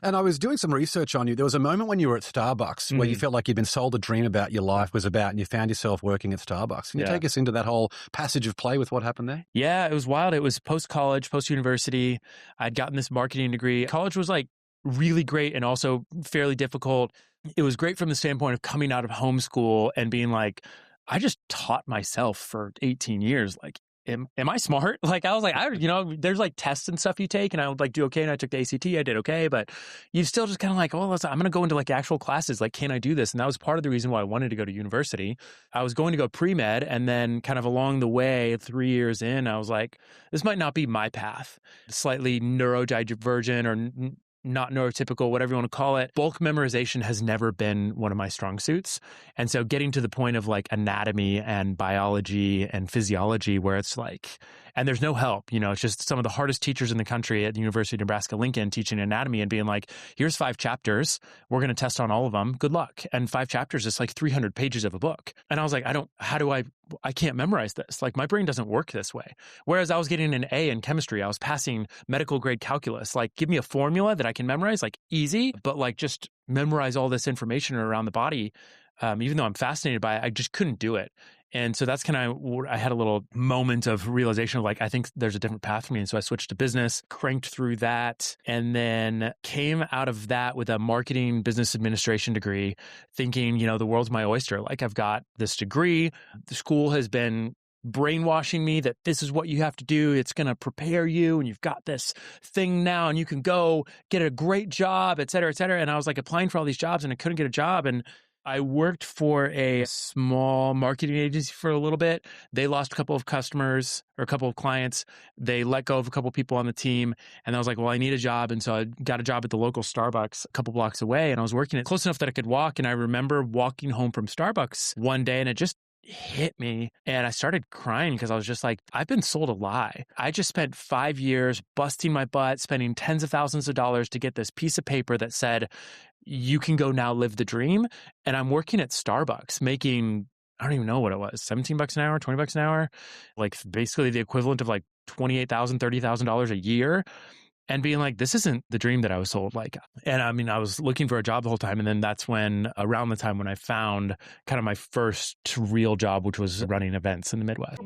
And I was doing some research on you. There was a moment when you were at Starbucks where you felt like you'd been sold a dream about your life was about, and you found yourself working at Starbucks. Can you take us into that whole passage of play with what happened there? Yeah, it was wild. It was post-college, post-university. I'd gotten this marketing degree. College was like really great and also fairly difficult. It was great from the standpoint of coming out of homeschool and being like, I just taught myself for 18 years. Like, am I smart? Like, I was like, there's like tests and stuff you take, and I would like do okay. And I took the ACT, I did okay, but you still just kind of like, I'm going to go into like actual classes. Like, can I do this? And that was part of the reason why I wanted to go to university. I was going to go pre-med, and then kind of along the way, 3 years in, I was like, this might not be my path. Slightly neurodivergent or not neurotypical, whatever you want to call it. Bulk memorization has never been one of my strong suits. And so getting to the point of like anatomy and biology and physiology where it's like, and there's no help, it's just some of the hardest teachers in the country at the University of Nebraska-Lincoln teaching anatomy and being like, here's 5 chapters. We're going to test on all of them. Good luck. And 5 chapters is like 300 pages of a book. And I was like, I can't memorize this. Like, my brain doesn't work this way. Whereas I was getting an A in chemistry. I was passing medical grade calculus. Like, give me a formula that I can memorize, like easy, but like just memorize all this information around the body. Even though I'm fascinated by it, I just couldn't do it. And so that's kind of, I had a little moment of realization of like, I think there's a different path for me. And so I switched to business, cranked through that, and then came out of that with a marketing business administration degree, thinking, the world's my oyster. Like, I've got this degree. The school has been brainwashing me that this is what you have to do. It's going to prepare you, and you've got this thing now, and you can go get a great job, et cetera, et cetera. And I was like applying for all these jobs, and I couldn't get a job. And I worked for a small marketing agency for a little bit. They lost a couple of customers or a couple of clients. They let go of a couple of people on the team. And I was like, well, I need a job. And so I got a job at the local Starbucks a couple blocks away. And I was working it close enough that I could walk. And I remember walking home from Starbucks one day, and it just hit me. And I started crying because I was just like, I've been sold a lie. I just spent 5 years busting my butt, spending tens of thousands of dollars to get this piece of paper that said, you can go now live the dream. And I'm working at Starbucks making, I don't even know what it was, $17 an hour, $20 an hour, like basically the equivalent of like $28,000, $30,000 a year. And being like, this isn't the dream that I was sold. Like, and I mean, I was looking for a job the whole time. And then that's when, around the time when I found kind of my first real job, which was running events in the Midwest.